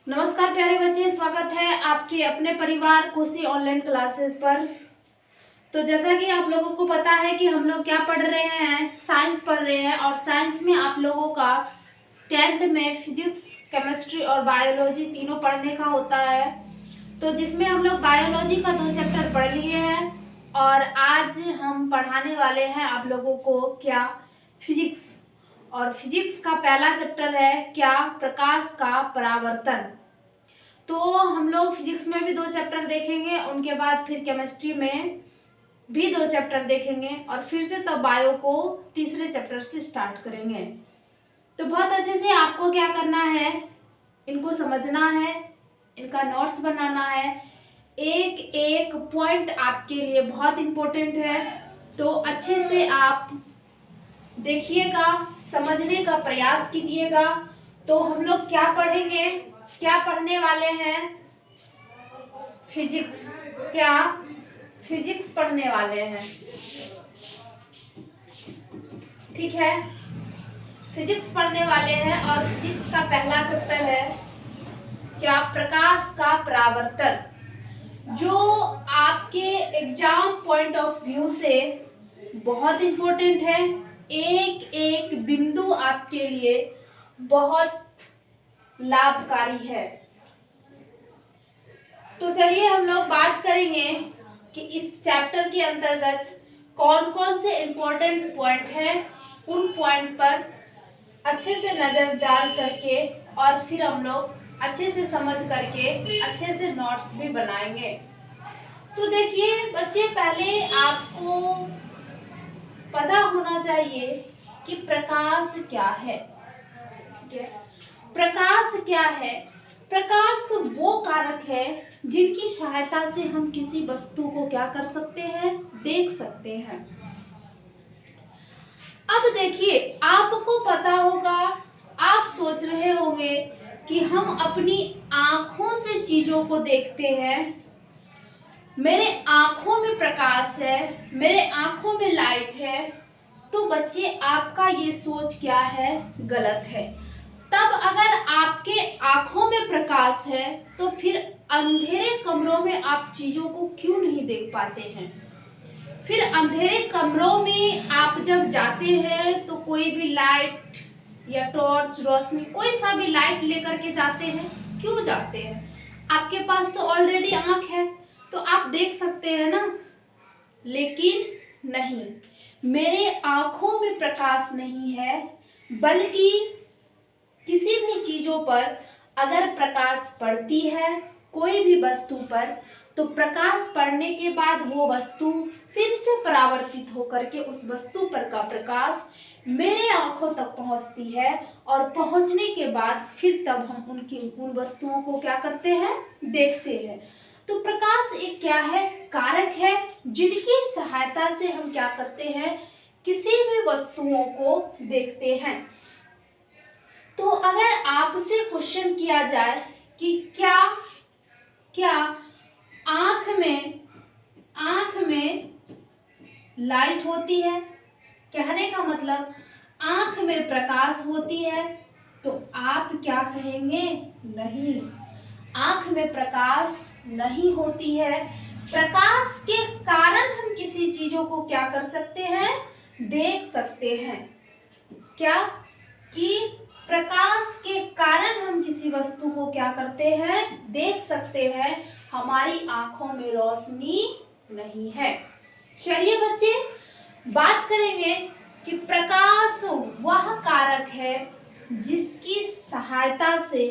नमस्कार प्यारे बच्चे, स्वागत है आपके अपने परिवार खुशी ऑनलाइन क्लासेस पर। तो जैसा कि आप लोगों को पता है कि हम लोग क्या पढ़ रहे हैं, साइंस पढ़ रहे हैं। और साइंस में आप लोगों का 10th में फिजिक्स, केमिस्ट्री और बायोलॉजी तीनों पढ़ने का होता है। तो जिसमें हम लोग बायोलॉजी का 2 चैप्टर पढ़ लिए हैं और आज हम पढ़ाने वाले हैं आप लोगों को क्या, फिजिक्स। और फिजिक्स का पहला चैप्टर है क्या, प्रकाश का परावर्तन। तो हम लोग फिजिक्स में भी 2 चैप्टर देखेंगे, उनके बाद फिर केमिस्ट्री में भी 2 चैप्टर देखेंगे और फिर से तब बायो को तीसरे चैप्टर से स्टार्ट करेंगे। तो बहुत अच्छे से आपको क्या करना है, इनको समझना है, इनका नोट्स बनाना है। एक एक पॉइंट आपके लिए बहुत इम्पोर्टेंट है, तो अच्छे से आप देखिएगा, समझने का प्रयास कीजिएगा। तो हम लोग क्या पढ़ेंगे, क्या पढ़ने वाले हैं, फिजिक्स। क्या, फिजिक्स पढ़ने वाले हैं, ठीक है। फिजिक्स पढ़ने वाले हैं और फिजिक्स का पहला चैप्टर है क्या, प्रकाश का परावर्तन, जो आपके एग्जाम पॉइंट ऑफ व्यू से बहुत इम्पोर्टेंट है। एक एक बिंदु आपके लिए बहुत लाभकारी है। तो चलिए हम लोग बात करेंगे कि इस चैप्टर के अंतर्गत कौन कौन से इम्पोर्टेंट पॉइंट हैं। उन पॉइंट पर अच्छे से नजर डाल करके और फिर हम लोग अच्छे से समझ करके अच्छे से नोट्स भी बनाएंगे। तो देखिए बच्चे, पहले आपको पता होना चाहिए कि प्रकाश क्या है। ठीक है, प्रकाश क्या है। प्रकाश वो कारक है जिनकी सहायता से हम किसी वस्तु को क्या कर सकते हैं, देख सकते हैं। अब देखिए, आपको पता होगा, आप सोच रहे होंगे कि हम अपनी आंखों से चीजों को देखते हैं, मेरे आंखों में प्रकाश है, मेरे आंखों में लाइट है। तो बच्चे, आपका ये सोच क्या है, गलत है। तब अगर आपके आंखों में प्रकाश है तो फिर अंधेरे कमरों में आप चीजों को क्यों नहीं देख पाते हैं। फिर अंधेरे कमरों में आप जब जाते हैं तो कोई भी लाइट या टॉर्च, रोशनी, कोई सा भी लाइट लेकर के जाते हैं, क्यों जाते हैं। आपके पास तो ऑलरेडी आंख है, तो आप देख सकते हैं ना। लेकिन नहीं, मेरे आंखों में प्रकाश नहीं है, बल्कि किसी भी चीजों पर अगर प्रकाश पड़ती है, कोई भी वस्तु पर, तो प्रकाश पड़ने के बाद वो वस्तु फिर से परावर्तित होकर के उस वस्तु पर का प्रकाश मेरे आंखों तक पहुंचती है। और पहुंचने के बाद फिर तब हम उन वस्तुओं को क्या करते हैं, देखते हैं। तो प्रकाश एक क्या है, कारक है, जिनकी सहायता से हम क्या करते हैं, किसी भी वस्तुओं को देखते हैं। तो अगर आपसे क्वेश्चन किया जाए कि क्या क्या आंख में लाइट होती है, कहने का मतलब आंख में प्रकाश होती है, तो आप क्या कहेंगे, नहीं, आंख में प्रकाश नहीं होती है। प्रकाश के कारण हम किसी चीजों को क्या कर सकते हैं, देख सकते हैं। क्या, कि प्रकाश के कारण हम किसी वस्तु को क्या करते हैं, देख सकते हैं। हमारी आंखों में रोशनी नहीं है। चलिए बच्चे, बात करेंगे कि प्रकाश वह कारक है जिसकी सहायता से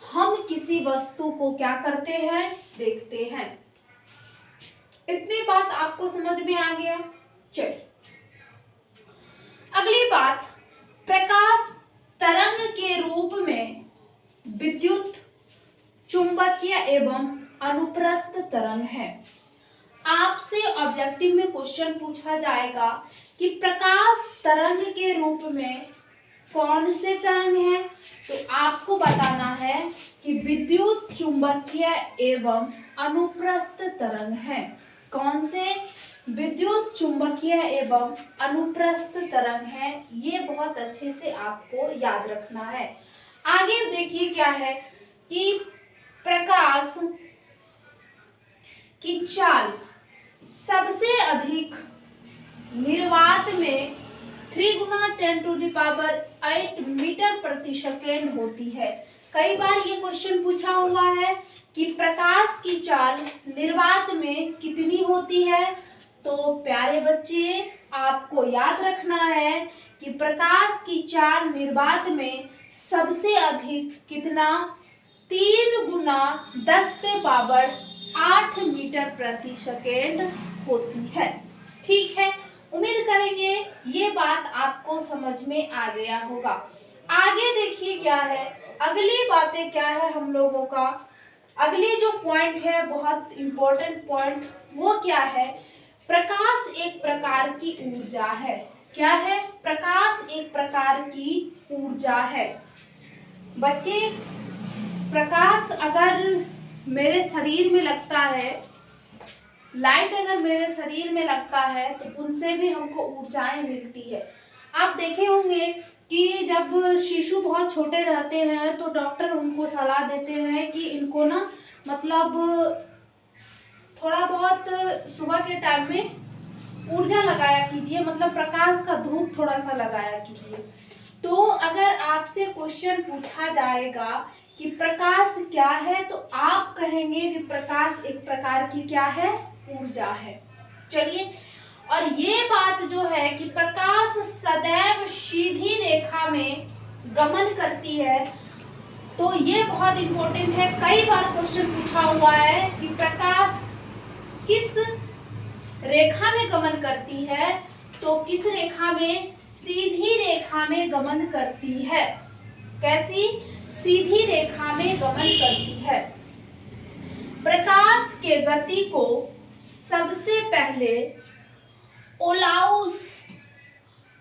हम किसी वस्तु को क्या करते हैं, देखते हैं। इतनी बात आपको समझ में आ गया। चलिए अगली बात, प्रकाश तरंग के रूप में विद्युत, चुंबकीय एवं अनुप्रस्थ तरंग है। आपसे ऑब्जेक्टिव में क्वेश्चन पूछा जाएगा कि प्रकाश तरंग के रूप में कौन से तरंग है, तो आपको बताना है कि विद्युत, चुंबकीय एवं अनुप्रस्थ तरंग है। कौन से, विद्युत, चुंबकीय एवं अनुप्रस्थ तरंग है। ये बहुत अच्छे से आपको याद रखना है। आगे देखिए क्या है कि प्रकाश की चाल सबसे अधिक निर्वात में 3 गुना 10⁸ मीटर प्रति सेकेंड होती है। कई बार ये क्वेश्चन पूछा हुआ है कि प्रकाश की चाल निर्वात में कितनी होती है। तो प्यारे बच्चे, आपको याद रखना है कि प्रकाश की चाल निर्वात में सबसे अधिक कितना, 3 गुना 10⁸ मीटर प्रति सेकेंड होती है। ठीक है, उम्मीद करेंगे ये बात आपको समझ में आ गया होगा। आगे देखिए क्या है, अगली बातें क्या है हम लोगों का। अगली जो पॉइंट है, बहुत इंपॉर्टेंट पॉइंट, वो क्या है, प्रकाश एक प्रकार की ऊर्जा है। क्या है? प्रकाश एक प्रकार की ऊर्जा है। बच्चे, प्रकाश अगर मेरे शरीर में लगता है, लाइट अगर मेरे शरीर में लगता है, तो उनसे भी हमको ऊर्जाएं मिलती है। आप देखे होंगे कि जब शिशु बहुत छोटे रहते हैं तो डॉक्टर उनको सलाह देते हैं कि इनको ना मतलब थोड़ा बहुत सुबह के टाइम में ऊर्जा लगाया कीजिए, मतलब प्रकाश का धूप थोड़ा सा लगाया कीजिए। तो अगर आपसे क्वेश्चन पूछा जाएगा कि प्रकाश क्या है, तो आप कहेंगे कि प्रकाश एक प्रकार की क्या है, ऊर्जा है। चलिए, और ये बात जो है कि प्रकाश सदैव सीधी रेखा में गमन करती है, तो ये बहुत इंपॉर्टेंट है। कई बार क्वेश्चन पूछा हुआ है कि प्रकाश किस रेखा में गमन करती है, तो किस रेखा में, सीधी रेखा में गमन करती है। कैसी? सीधी रेखा में गमन करती है। प्रकाश के गति को सबसे पहले ओलाउस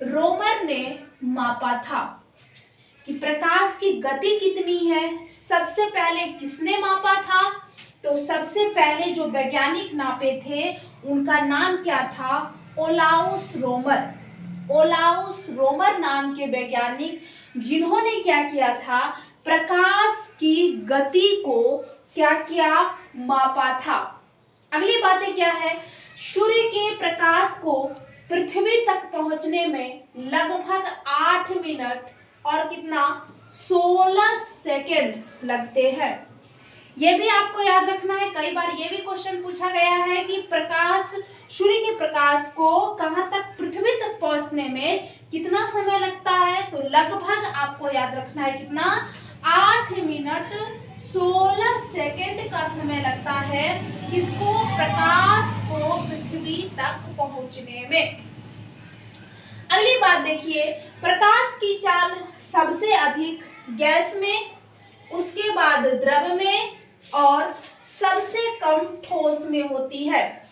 रोमर ने मापा था कि प्रकाश की गति कितनी है। सबसे पहले किसने मापा था? तो सबसे पहले जो वैज्ञानिक नापे थे उनका नाम क्या था? ओलाउस रोमर। ओलाउस रोमर नाम के वैज्ञानिक, जिन्होंने क्या किया था, प्रकाश की गति को क्या किया, मापा था। अगली बातें क्या है, सूर्य के प्रकाश को पृथ्वी तक पहुंचने में लगभग 8 मिनट और कितना, 16 सेकेंड लगते हैं। ये भी आपको याद रखना है। कई बार ये भी क्वेश्चन पूछा गया है कि प्रकाश, सूर्य के प्रकाश को कहां तक, पृथ्वी तक पहुंचने में कितना समय लगता है। तो लगभग आपको याद रखना है कितना, 8 मिनट 16 सेकेंड का समय लगता है किसको, प्रकाश को पृथ्वी तक पहुंचने में। अगली बात देखिए, प्रकाश की चाल सबसे अधिक गैस में, उसके बाद द्रव में और सबसे कम ठोस में होती है।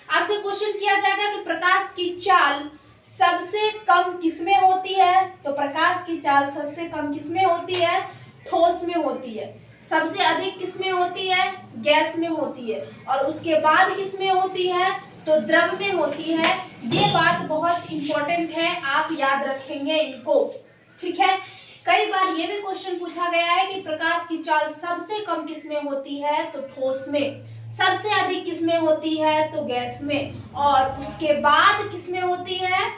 आपसे क्वेश्चन किया जाएगा कि प्रकाश की चाल सबसे कम किसमें होती है, तो प्रकाश की चाल सबसे कम किसमें होती है, ठोस में होती है। सबसे अधिक किसमें होती है, गैस में होती है, और उसके बाद किसमें होती है, तो द्रव में होती है। ये बात बहुत इंपॉर्टेंट है, आप याद रखेंगे इनको। ठीक है, कई बार ये भी क्वेश्चन पूछा गया है कि प्रकाश की चाल सबसे कम किसमें होती है, तो ठोस में, सबसे अधिक किसमें होती है, तो गैस में, और उसके बाद किसमें होती है,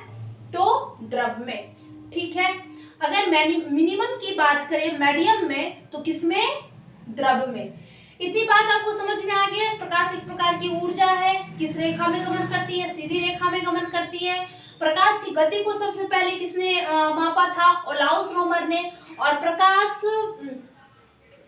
तो द्रव में। ठीक है, अगर मिनिमम की बात करें मीडियम में, तो किसमें, द्रव में। इतनी बात आपको समझ में आ गई। प्रकाश एक प्रकार की ऊर्जा है, किस रेखा में गमन करती है, सीधी रेखा में गमन करती है। प्रकाश की गति को सबसे पहले किसने मापा था, ओलाउस रोमर ने। और प्रकाश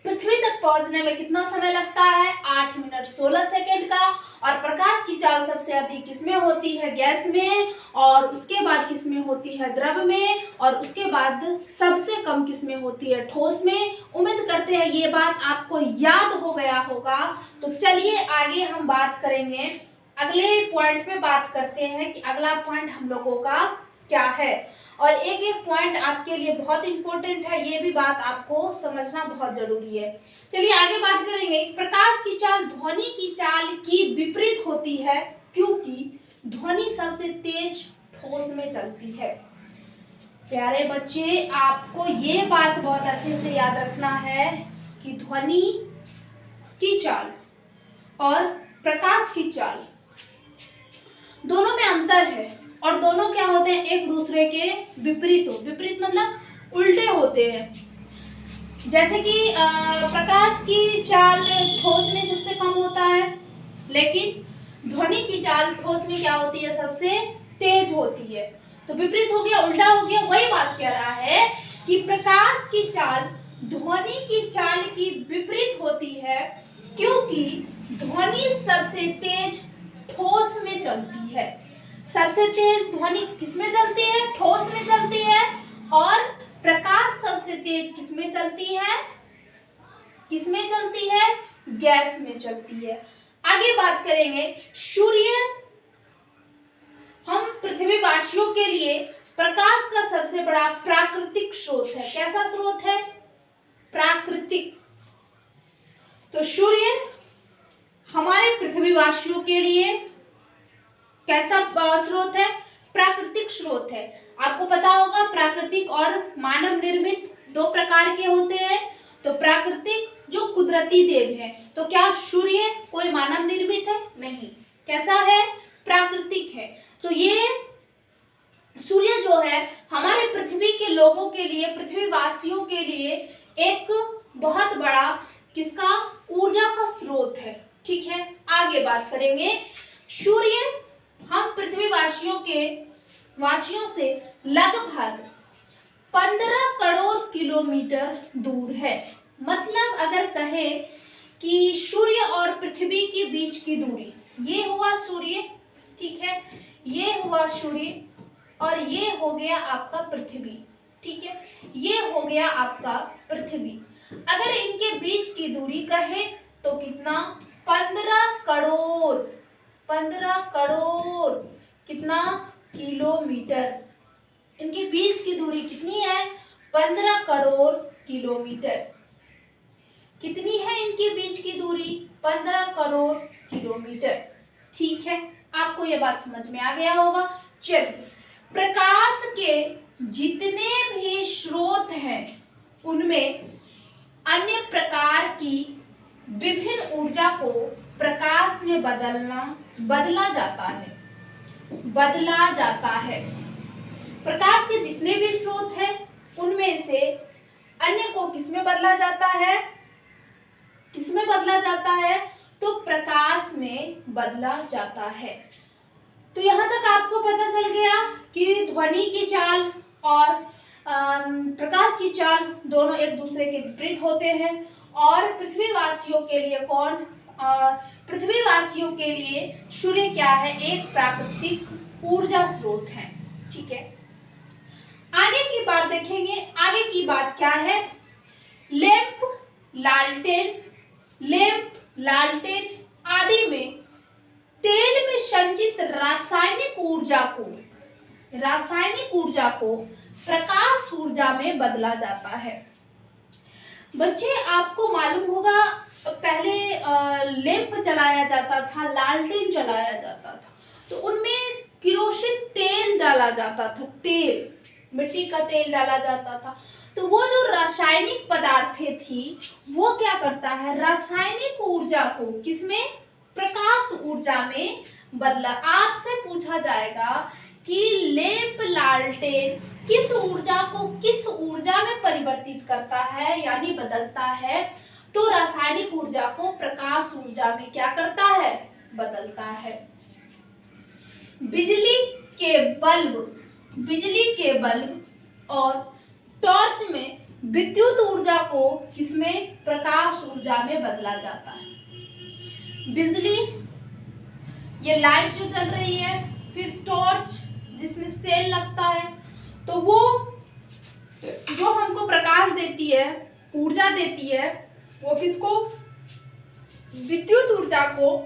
पृथ्वी तक पहुंचने में कितना समय लगता है, 8 मिनट 16 सेकेंड का। और प्रकाश की चाल सबसे अधिक किसमें होती है, गैस में, और उसके बाद किसमें होती है, द्रव में, और उसके बाद सबसे कम किसमें होती है, ठोस में। उम्मीद करते हैं ये बात आपको याद हो गया होगा। तो चलिए आगे हम बात करेंगे, अगले पॉइंट पे बात करते हैं कि अगला पॉइंट हम लोगों का क्या है। और एक एक पॉइंट आपके लिए बहुत इंपॉर्टेंट है, ये भी बात आपको समझना बहुत जरूरी है। चलिए आगे बात करेंगे। प्रकाश की चाल ध्वनि की चाल की विपरीत होती है, क्योंकि ध्वनि सबसे तेज ठोस में चलती है। प्यारे बच्चे, आपको ये बात बहुत अच्छे से याद रखना है कि ध्वनि की चाल और प्रकाश की चाल दोनों में अंतर है और दोनों क्या होते हैं, एक दूसरे के विपरीत मतलब उल्टे होते हैं। जैसे कि प्रकाश की चाल ठोस में सबसे कम होता है, लेकिन ध्वनि की चाल ठोस में क्या होती है, सबसे तेज होती है। तो विपरीत हो गया, उल्टा हो गया। वही बात कह रहा है कि प्रकाश की चाल ध्वनि की चाल की विपरीत होती है, क्योंकि ध्वनि सबसे तेज ठोस में चलती है। सबसे तेज ध्वनि किसमें चलती है, ठोस में चलती है, और प्रकाश सबसे तेज किसमें चलती है, किसमें चलती है, गैस में चलती है। आगे बात करेंगे, सूर्य हम पृथ्वीवासियों के लिए प्रकाश का सबसे बड़ा प्राकृतिक स्रोत है। कैसा स्रोत है, प्राकृतिक। तो सूर्य हमारे पृथ्वीवासियों के लिए कैसा स्रोत है, प्राकृतिक स्रोत है। आपको पता होगा प्राकृतिक और मानव निर्मित दो प्रकार के होते हैं। तो प्राकृतिक जो कुदरती देव है, तो क्या सूर्य कोई मानव निर्मित है, नहीं, कैसा है, प्राकृतिक है। तो ये सूर्य जो है हमारे पृथ्वी के लोगों के लिए, पृथ्वीवासियों के लिए एक बहुत बड़ा किसका, ऊर्जा का स्रोत है। ठीक है, आगे बात करेंगे, सूर्य हम वासियों से लगभग 15 करोड़ किलोमीटर दूर है। मतलब अगर कहें कि सूर्य और पृथ्वी के बीच की दूरी, ये हुआ सूर्य, ठीक है, ये हुआ सूर्य और ये हो गया आपका पृथ्वी, ठीक है, ये हो गया आपका पृथ्वी। अगर इनके बीच की दूरी कहें तो कितना, 15 करोड़ कितना, किलोमीटर। इनके बीच की दूरी कितनी है, 15 करोड़ किलोमीटर। कितनी है इनके बीच की दूरी, 15 करोड़ किलोमीटर। ठीक है, आपको ये बात समझ में आ गया होगा। चलिए, प्रकाश के जितने भी स्रोत हैं उनमें अन्य प्रकार की विभिन्न ऊर्जा को प्रकाश में बदला जाता है। प्रकाश के जितने भी स्रोत हैं उनमें से अन्य को किसमें बदला जाता है, किसमें बदला जाता है, तो प्रकाश में बदला जाता है। तो यहाँ तक आपको पता चल गया कि ध्वनि की चाल और प्रकाश की चाल दोनों एक दूसरे के विपरीत होते हैं। और पृथ्वीवासियों के लिए पृथ्वीवासियों के लिए सूर्य क्या है, एक प्राकृतिक ऊर्जा स्रोत है। ठीक है, आगे की बात देखेंगे। आगे की बात क्या है, लैंप, लालटेन आदि में तेल में संचित रासायनिक ऊर्जा को प्रकाश ऊर्जा में बदला जाता है। बच्चे, आपको मालूम होगा पहले लैंप जलाया जाता था, लालटेन जलाया जाता था, तो उनमें किरोसिन तेल डाला जाता था, तेल, मिट्टी का तेल डाला जाता था। तो वो जो रासायनिक पदार्थें थी वो क्या करता है, रासायनिक ऊर्जा को किसमें, प्रकाश ऊर्जा में बदला। आपसे पूछा जाएगा कि लैंप, लालटेन किस ऊर्जा को किस ऊर्जा में परिवर्तित करता है, यानी बदलता है, तो रासायनिक ऊर्जा को प्रकाश ऊर्जा में क्या करता है, बदलता है। बिजली के बल्ब और टॉर्च में विद्युत ऊर्जा को किसमें, प्रकाश ऊर्जा में बदला जाता है। बिजली, ये लाइट जो चल रही है, फिर टॉर्च जिसमें सेल लगता है, तो वो जो हमको प्रकाश देती है, ऊर्जा देती है, वो किसको, विद्युत ऊर्जा को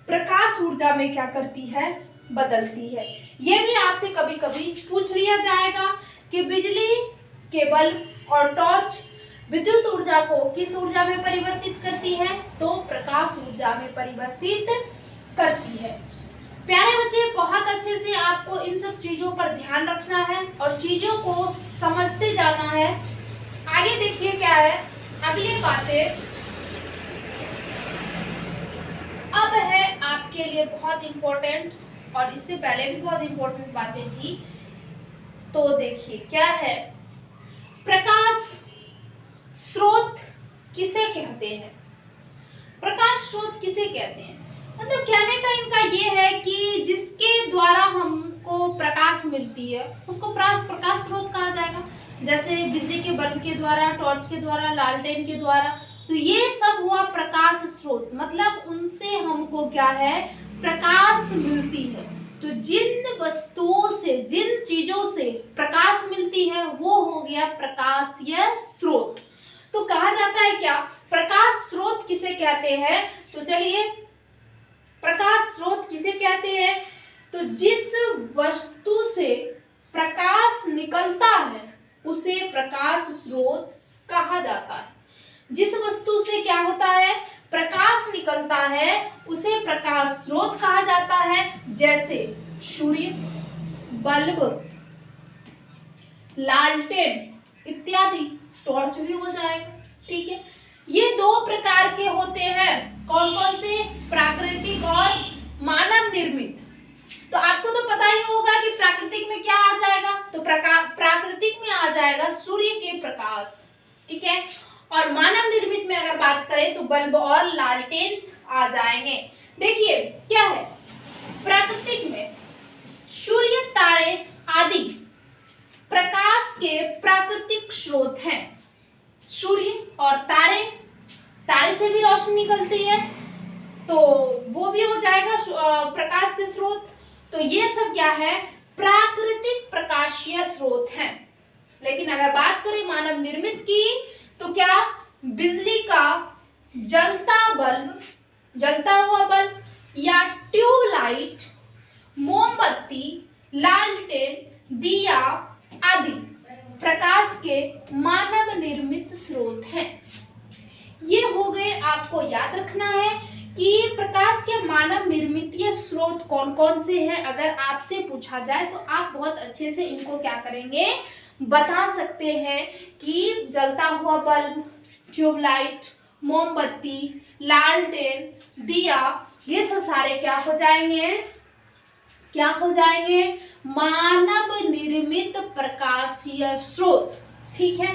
प्रकाश ऊर्जा में क्या करती है, बदलती है। ये भी आपसे कभी कभी पूछ लिया जाएगा कि बिजली के बल्ब और टॉर्च विद्युत ऊर्जा को किस ऊर्जा में परिवर्तित करती है, तो प्रकाश ऊर्जा में परिवर्तित करती है। प्यारे बच्चे, बहुत अच्छे से आपको इन सब चीजों पर ध्यान रखना है और चीजों को समझते जाना है। आगे देखिए क्या है, अगली बातें के लिए बहुत इम्पोर्टेंट, और इससे पहले भी बहुत इम्पोर्टेंट बातें थी। तो देखिए क्या है, प्रकाश स्रोत किसे कहते हैं? प्रकाश स्रोत किसे कहते हैं? मतलब कहने का इनका ये है कि जिसके द्वारा हमको प्रकाश मिलती है उसको प्रकाश स्रोत कहा जाएगा। जैसे बिजली के बल्ब के द्वारा, टॉर्च के द्वारा, लालटेन के द्वारा, तो ये सब हुआ प्रकाश स्रोत। मतलब उनसे हमको क्या है, प्रकाश मिलती है। तो जिन वस्तुओं से, जिन चीजों से प्रकाश मिलती है वो हो गया प्रकाशीय स्रोत। तो कहा जाता है क्या, प्रकाश स्रोत किसे कहते हैं? तो चलिए, प्रकाश स्रोत किसे कहते हैं? तो जिस वस्तु से प्रकाश निकलता है उसे प्रकाश स्रोत कहा जाता है। जिस वस्तु से क्या होता है, प्रकाश निकलता है, उसे प्रकाश स्रोत कहा जाता है। जैसे सूर्य, बल्ब, लालटेन इत्यादि, टॉर्च भी हो जाएगा। ठीक है, ये दो प्रकार के होते हैं। कौन कौन से? प्राकृतिक और मानव निर्मित। तो आपको तो पता ही होगा कि प्राकृतिक में क्या आ जाएगा, तो प्राकृतिक में आ जाएगा सूर्य के प्रकाश। ठीक है, और मानव निर्मित में अगर बात करें तो बल्ब और लालटेन आ जाएंगे। देखिए क्या है, प्राकृतिक में सूर्य, तारे आदि प्रकाश के प्राकृतिक स्रोत हैं। सूर्य और तारे, तारे से भी रोशनी निकलती है तो वो भी हो जाएगा प्रकाश के स्रोत। तो ये सब क्या है, प्राकृतिक प्रकाशीय स्रोत हैं। लेकिन अगर बात करें मानव निर्मित की, तो क्या, बिजली का जलता बल्ब, जलता हुआ बल्ब या ट्यूबलाइट, मोमबत्ती, लालटेन, दिया आदि प्रकाश के मानव निर्मित स्रोत हैं। ये हो गए, आपको याद रखना है कि प्रकाश के मानव निर्मित ये स्रोत कौन कौन से हैं। अगर आपसे पूछा जाए तो आप बहुत अच्छे से इनको क्या करेंगे, बता सकते हैं कि जलता हुआ बल्ब, ट्यूबलाइट, मोमबत्ती, लालटेन, दिया, ये सब सारे क्या हो जाएंगे, क्या हो जाएंगे, मानव निर्मित प्रकाशीय स्रोत। ठीक है,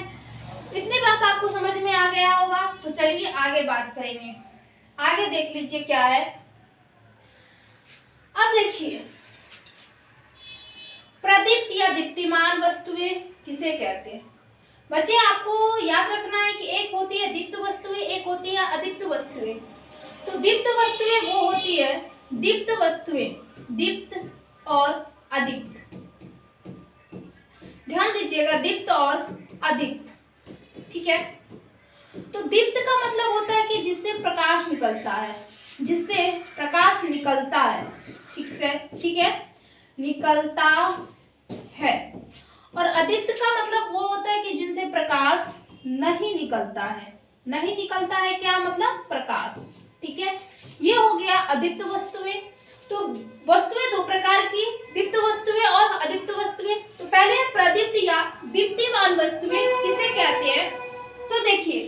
इतनी बात आपको समझ में आ गया होगा। तो चलिए आगे बात करेंगे। आगे देख लीजिए क्या है। अब देखिए, प्रदीप्त या दीप्तिमान वस्तुएं किसे कहते हैं? बच्चे आपको याद रखना है कि एक होती है दीप्त वस्तुएं, एक होती है अदीप्त वस्तुएं। तो दीप्त वस्तुएं वो होती है, दीप्त वस्तुएं, दीप्त और अदीप्त। ध्यान दीजिएगा, दीप्त और अदीप्त। ठीक है, तो दीप्त का मतलब होता है कि जिससे प्रकाश निकलता है, जिससे प्रकाश निकलता है। ठीक से, ठीक है, निकलता है। और अदीप्त का मतलब वो होता है कि जिनसे प्रकाश नहीं निकलता है। नहीं निकलता है क्या मतलब, प्रकाश। ठीक है, ये हो गया अदीप्त वस्तुएं। तो वस्तुएं दो प्रकार की, दीप्त वस्तुएं और अदीप्त वस्तुएं। तो पहले प्रदीप्त या दीप्तिमान वस्तुएं किसे कहते हैं? तो देखिए,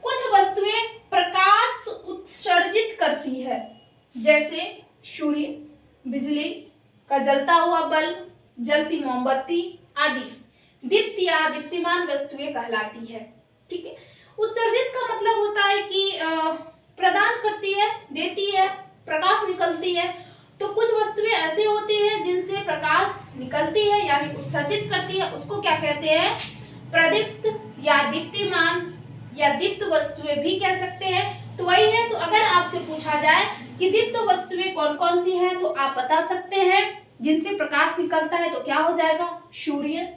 कुछ वस्तुएं प्रकाश उत्सर्जित करती है, जैसे सूर्य, बिजली का जलता हुआ बल्ब, जलती मोमबत्ती आदि दीप्त या दीप्तिमान वस्तुएं कहलाती है। ठीक है, उत्सर्जित का मतलब होता है कि प्रदान करती है, देती है, प्रकाश निकलती है। तो कुछ वस्तुएं ऐसी होती है जिनसे प्रकाश निकलती है यानी उत्सर्जित करती है, उसको क्या कहते हैं, प्रदीप्त या दीप्तिमान या दीप्त वस्तुएं भी कह सकते हैं। तो वही है, तो अगर आपसे पूछा जाए कि दीप्त वस्तुएं कौन कौन सी हैं, तो आप बता सकते हैं जिनसे प्रकाश निकलता है, तो क्या हो जाएगा, सूर्य,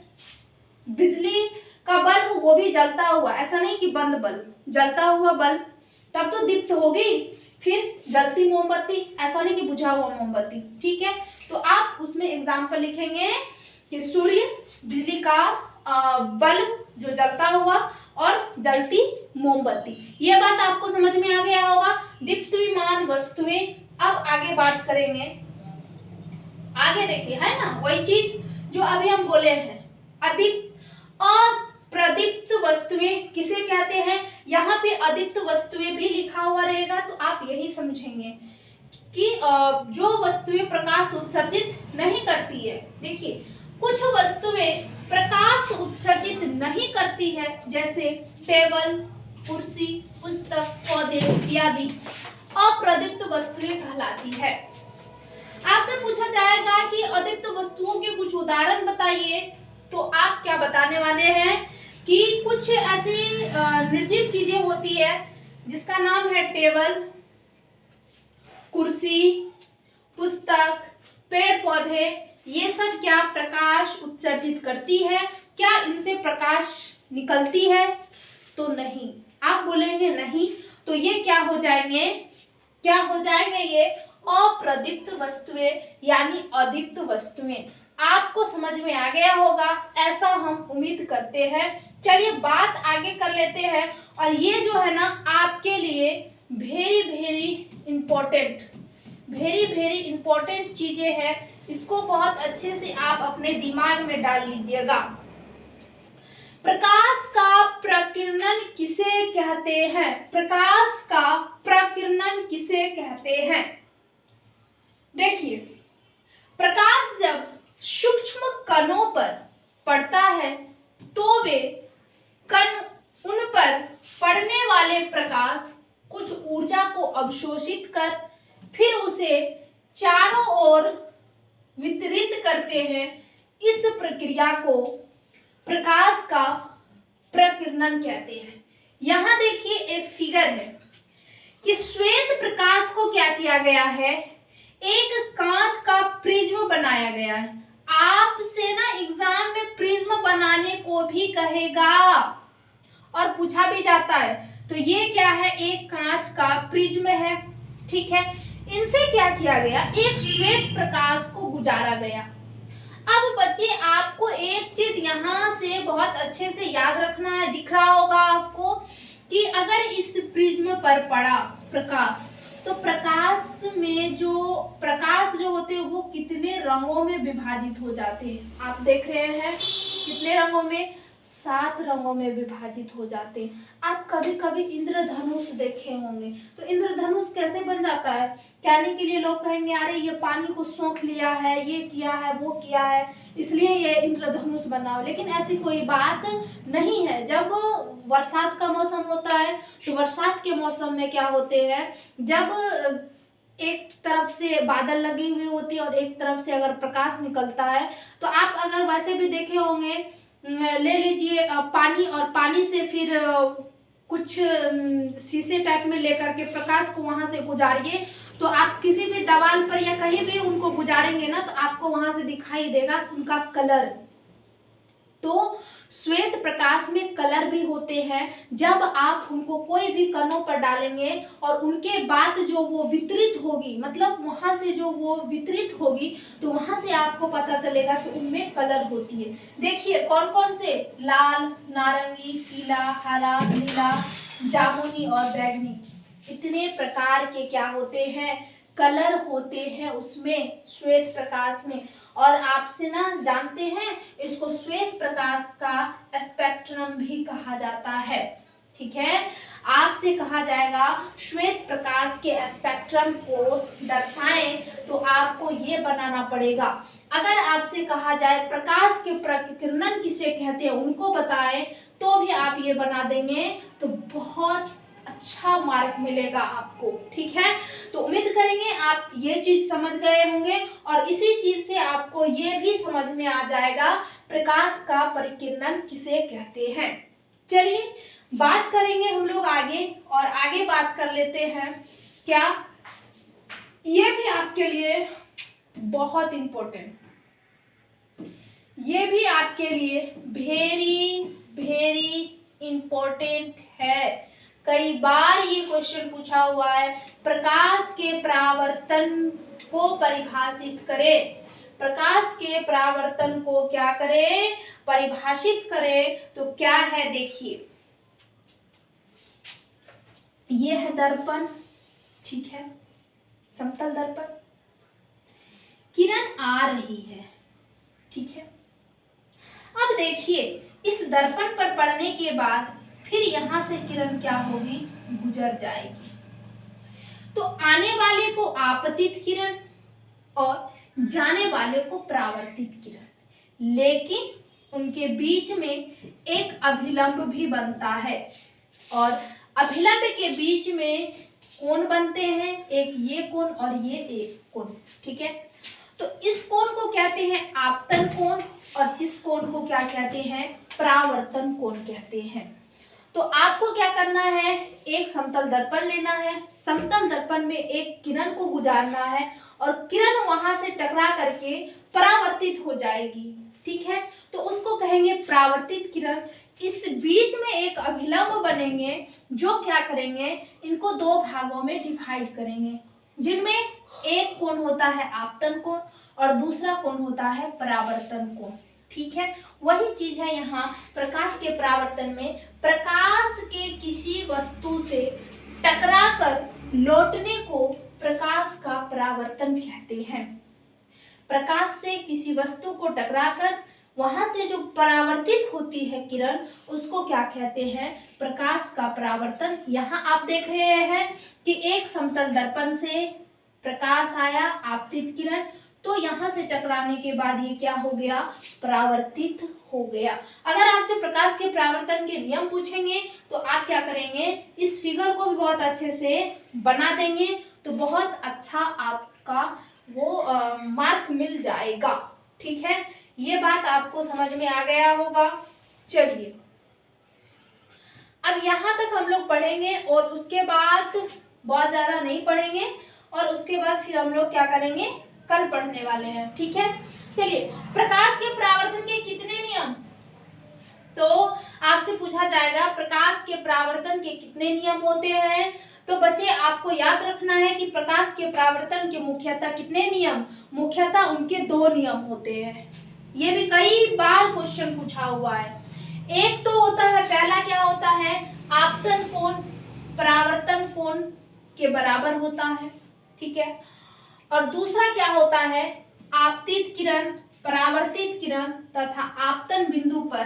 बिजली का बल्ब, वो भी जलता हुआ, ऐसा नहीं कि बंद बल्ब, जलता हुआ बल्ब, तब तो दीप्त होगी। फिर जलती मोमबत्ती, ऐसा नहीं कि बुझा हुआ मोमबत्ती। ठीक है, तो आप उसमें एग्जाम्पल लिखेंगे कि सूर्य, बिजली का बल्ब जो जलता हुआ और जलती मोमबत्ती। ये बात आपको समझ में आ गया होगा, दीप्तिमान वस्तुएं। अब आगे बात करेंगे। आगे देखिए, है ना, वही चीज जो अभी हम बोले हैं, अदीप्त और प्रदीप्त वस्तुएं किसे कहते हैं। यहाँ पे अदीप्त वस्तुएं भी लिखा हुआ रहेगा, तो आप यही समझेंगे कि जो वस्तुएं प्रकाश उत्सर्जित नहीं करती है। देखिए, कुछ वस्तुएं प्रकाश उत्सर्जित नहीं करती है, जैसे टेबल, कुर्सी, पुस्तक, पौधे इत्यादि अप्रदीप्त वस्तुएं कहलाती है। आपसे पूछा जाएगा कि अदीप्त वस्तुओं के कुछ उदाहरण बताइए, तो आप क्या बताने वाले हैं कि कुछ ऐसी निर्जीव चीजें होती है जिसका नाम है टेबल, कुर्सी, पुस्तक, पेड़ पौधे, ये सब क्या प्रकाश उत्सर्जित करती है? क्या इनसे प्रकाश निकलती है? तो नहीं। आप बोलेंगे नहीं, तो ये क्या हो जाएंगे? ये अप्रदीप्त वस्तुएं यानी अदीप्त वस्तुएं। आपको समझ में आ गया होगा, ऐसा हम उम्मीद करते हैं। चलिए बात आगे कर लेते हैं, और ये जो है ना आपके लिए वेरी वेरी इंपॉर्टेंट चीजें हैं, इसको बहुत अच्छे से आप अपने दिमाग में डाल लीजिएगा। प्रकाश का प्रकीर्णन किसे कहते हैं? प्रकाश का प्रकीर्णन किसे कहते हैं? देखिए, प्रकाश जब सूक्ष्म कणों पर पड़ता है तो वे कण, उन पर पड़ने वाले प्रकाश कुछ ऊर्जा को अवशोषित कर फिर उसे चारों ओर वितरित करते हैं। इस प्रक्रिया को प्रकाश का प्रकीर्णन कहते हैं। यहाँ देखिए एक फिगर है कि श्वेत प्रकाश को क्या किया गया है, एक कांच का प्रिज्म बनाया गया है। आपसे ना एग्जाम में प्रिज्म बनाने को भी कहेगा और पूछा भी जाता है। तो ये क्या है, एक कांच का प्रिज्म है, ठीक है। इनसे क्या किया गया, एक श्वेत प्रकाश को गुजारा गया। अब बच्चे आपको एक चीज यहाँ से बहुत अच्छे से याद रखना है, दिख रहा होगा आपको कि अगर इस प्रिज्म पर पड़ा प्रकाश, तो प्रकाश जो होते हैं वो कितने रंगों में विभाजित हो जाते हैं। आप देख रहे हैं कितने रंगों में, 7 रंगों में विभाजित हो जाते हैं। आप कभी कभी इंद्रधनुष देखे होंगे, तो इंद्रधनुष कैसे बन जाता है? कहने के लिए लोग कहेंगे अरे ये पानी को सोख लिया है, ये किया है, वो किया है, इसलिए ये इंद्रधनुष बना हो। लेकिन ऐसी कोई बात नहीं है। जब बरसात का मौसम होता है तो बरसात के मौसम में क्या होते हैं, जब एक तरफ से बादल लगी हुई होती है और एक तरफ से अगर प्रकाश निकलता है, तो आप अगर वैसे भी देखे होंगे, ले लीजिए पानी, और पानी से फिर कुछ शीशे टाइप में लेकर के प्रकाश को वहां से गुजारिए, तो आप किसी भी दीवार पर या कहीं भी उनको गुजारेंगे ना, तो आपको वहां से दिखाई देगा उनका कलर। तो श्वेत प्रकाश में कलर भी होते हैं। जब आप उनको कोई भी कणों पर डालेंगे और उनके बाद जो वो वितरित होगी, मतलब वहां से जो वो वितरित होगी, तो वहां से आपको पता चलेगा कि उनमें कलर होती है। देखिए कौन कौन से, लाल, नारंगी, पीला, हरा, नीला, जामुनी और बैगनी, इतने प्रकार के क्या होते हैं, कलर होते हैं उसमें, श्वेत प्रकाश में। और आपसे ना जानते हैं, इसको श्वेत प्रकाश का स्पेक्ट्रम भी कहा जाता है, ठीक है। आपसे कहा जाएगा श्वेत प्रकाश के स्पेक्ट्रम को दर्शाएं, तो आपको ये बनाना पड़ेगा। अगर आपसे कहा जाए प्रकाश के प्रकीर्णन किसे कहते हैं, उनको बताएं, तो भी आप ये बना देंगे, तो बहुत अच्छा मार्क मिलेगा आपको, ठीक है। तो उम्मीद करेंगे आप ये चीज समझ गए होंगे, और इसी चीज से आपको ये भी समझ में आ जाएगा प्रकाश का परिकीर्णन किसे कहते हैं। चलिए बात करेंगे हम लोग आगे, और आगे बात कर लेते हैं क्या, ये भी आपके लिए बहुत इंपॉर्टेंट, ये भी आपके लिए वेरी इंपॉर्टेंट है। कई बार ये क्वेश्चन पूछा हुआ है, प्रकाश के परावर्तन को परिभाषित करें। प्रकाश के परावर्तन को क्या करें, परिभाषित करें। तो क्या है देखिए, ये है दर्पण, ठीक है, समतल दर्पण, किरण आ रही है, ठीक है। अब देखिए इस दर्पण पर पड़ने के बाद फिर यहां से किरण क्या होगी, गुजर जाएगी। तो आने वाले को आपतित किरण और जाने वाले को परावर्तित किरण, लेकिन उनके बीच में एक अभिलंब भी बनता है और अभिलंब के बीच में कोण बनते हैं, एक ये कोण और ये एक कोण। ठीक है, तो इस कोण को कहते हैं आपतन कोण और इस कोण को क्या कहते हैं, परावर्तन कोण कहते हैं। तो आपको क्या करना है, एक समतल दर्पण लेना है, समतल दर्पण में एक किरण को गुजारना है और किरण वहां से टकरा करके परावर्तित हो जाएगी। ठीक है, तो उसको कहेंगे परावर्तित किरण। इस बीच में एक अभिलंब बनेंगे जो क्या करेंगे, इनको दो भागों में डिवाइड करेंगे, जिनमें एक कोण होता है आपतन कोण और दूसरा कोण होता है परावर्तन कोण। ठीक है, वही चीज है यहाँ प्रकाश के परावर्तन में। प्रकाश के किसी वस्तु से टकराकर लौटने को प्रकाश का परावर्तन कहते हैं। प्रकाश से किसी वस्तु को टकराकर वहां से जो परावर्तित होती है किरण, उसको क्या कहते हैं, प्रकाश का परावर्तन। यहाँ आप देख रहे हैं कि एक समतल दर्पण से प्रकाश आया, आपतित किरण, तो यहाँ से टकराने के बाद ये क्या हो गया, परावर्तित हो गया। अगर आपसे प्रकाश के परावर्तन के नियम पूछेंगे तो आप क्या करेंगे, इस फिगर को भी बहुत अच्छे से बना देंगे तो बहुत अच्छा आपका वो मार्क मिल जाएगा। ठीक है, ये बात आपको समझ में आ गया होगा। चलिए, अब यहाँ तक हम लोग पढ़ेंगे और उसके बाद बहुत ज्यादा नहीं पढ़ेंगे और उसके बाद फिर हम लोग क्या करेंगे, कल पढ़ने वाले हैं। ठीक है, चलिए, प्रकाश के परावर्तन के कितने नियम, तो आपसे पूछा जाएगा प्रकाश के परावर्तन के कितने नियम होते हैं। तो बच्चे आपको याद रखना है कि प्रकाश के परावर्तन के मुख्यतः कितने नियम, मुख्यतः उनके दो नियम होते हैं। ये भी कई बार क्वेश्चन पूछा हुआ है। एक तो होता है, पहला क्या होता है, आपतन कोण परावर्तन कोण के बराबर होता है। ठीक है, और दूसरा क्या होता है, आपतित किरण, परावर्तित किरण तथा आपतन बिंदु पर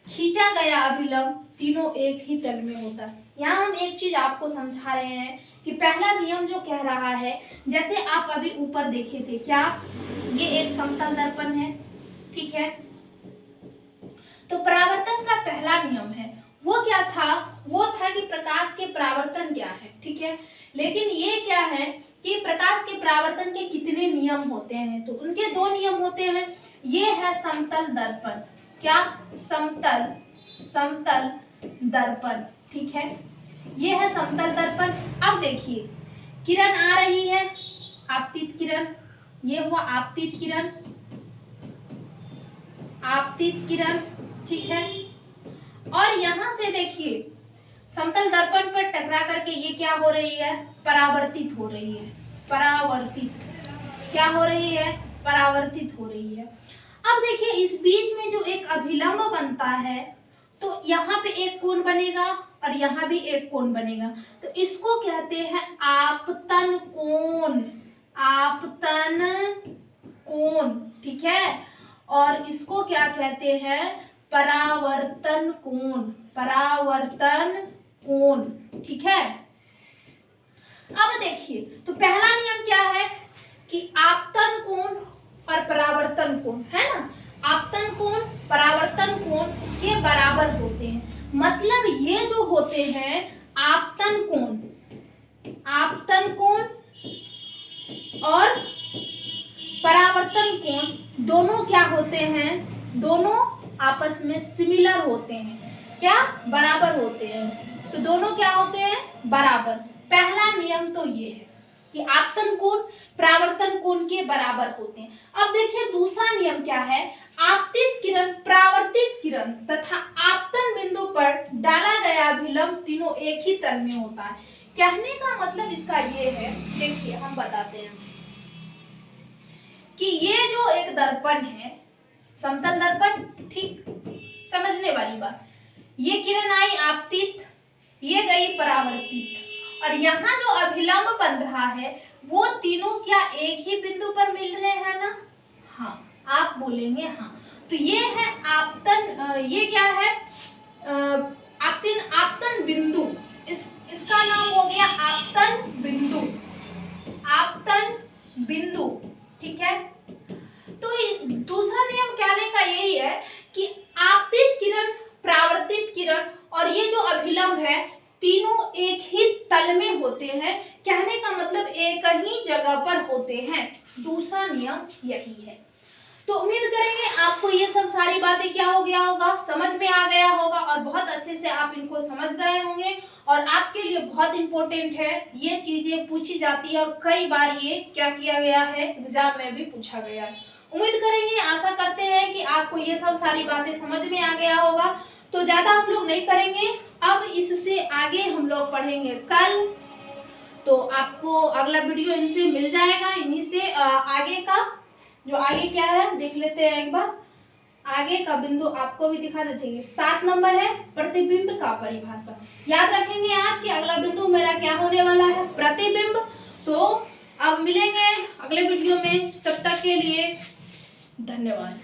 खींचा गया अभिलंब तीनों एक ही तल में होता है। यहाँ हम एक चीज आपको समझा रहे हैं कि पहला नियम जो कह रहा है, जैसे आप अभी ऊपर देखे थे, क्या ये एक समतल दर्पण है। ठीक है, तो परावर्तन का पहला नियम है, वो क्या था, वो था कि प्रकाश के परावर्तन क्या है। ठीक है, लेकिन ये क्या है कि प्रकाश के परावर्तन के कितने नियम होते हैं, तो उनके दो नियम होते हैं। ये है समतल दर्पण, क्या, समतल दर्पण। ठीक है, ये है समतल दर्पण। अब देखिए, किरण आ रही है, आपतित किरण, ये हुआ आपतित किरण, आपतित किरण। ठीक है, और यहां से देखिए समतल दर्पण पर टकरा करके ये क्या हो रही है, परावर्तित हो रही है, परावर्तित, क्या हो रही है, परावर्तित हो रही है। अब देखिए, इस बीच में जो एक अभिलंब बनता है, तो यहाँ पे एक कोण बनेगा और यहाँ भी एक कोण बनेगा, तो इसको कहते हैं आपतन कोण, आपतन कोण। ठीक है, और इसको क्या कहते हैं, परावर्तन कोण, परावर्तन कोण। ठीक है, अब देखिए, तो पहला नियम क्या है कि आपतन कोण और परावर्तन कोण, है ना, आपतन कोण परावर्तन कोण के बराबर होते हैं। मतलब ये जो होते हैं आपतन कोण, आपतन कोण और परावर्तन कोण दोनों क्या होते हैं, दोनों आपस में सिमिलर होते हैं, क्या, बराबर होते हैं। तो दोनों क्या होते हैं, बराबर। पहला नियम तो ये है कि आपतन कोण परावर्तन कोण के बराबर होते हैं। अब देखिए दूसरा नियम क्या है, आपतित किरण, परावर्तित किरण तथा आपतन बिंदु पर डाला गया अभिलंब तीनों एक ही तल में होता है। कहने का मतलब इसका ये है, देखिए हम बताते हैं कि ये जो एक दर्पण है, समतल दर्पण, ठीक, समझने वाली बात, ये किरण आई आपतित, ये गई परावर्तित, और यहाँ जो अभिलंब बन रहा है वो तीनों क्या एक ही बिंदु पर मिल रहे हैं ना, हाँ, आप बोलेंगे हाँ। तो ये है आपतन, ये क्या है, आपतन बिंदु, इसका नाम हो गया आपतन बिंदु। बिंदु, ठीक है। तो दूसरा नियम कहने का यही है कि आपतित किरण, परावर्तित किरण और ये जो अभिलंब है तीनों एक ही तल में होते हैं। कहने का मतलब एक ही जगह पर होते हैं। दूसरा नियम यही है। तो उम्मीद करेंगे आपको ये सब सारी बातें क्या हो गया होगा, समझ में आ गया होगा और बहुत अच्छे से आप इनको समझ गए होंगे। और आपके लिए बहुत इंपॉर्टेंट है, ये चीजें पूछी जाती है और कई बार ये क्या किया गया है, एग्जाम में भी पूछा गया है। उम्मीद करेंगे, आशा करते हैं कि आपको ये सब सारी बातें समझ में आ गया होगा। तो ज्यादा हम लोग नहीं करेंगे, अब इससे आगे हम लोग पढ़ेंगे कल। तो आपको अगला वीडियो इनसे मिल जाएगा, इन्हीं से आगे का जो आगे क्या है देख लेते हैं एक बार। आगे का बिंदु आपको भी दिखा देते हैं। 7 नंबर है प्रतिबिंब का परिभाषा। याद रखेंगे आप कि अगला बिंदु मेरा क्या होने वाला है, प्रतिबिंब। तो अब मिलेंगे अगले वीडियो में, तब तक के लिए धन्यवाद।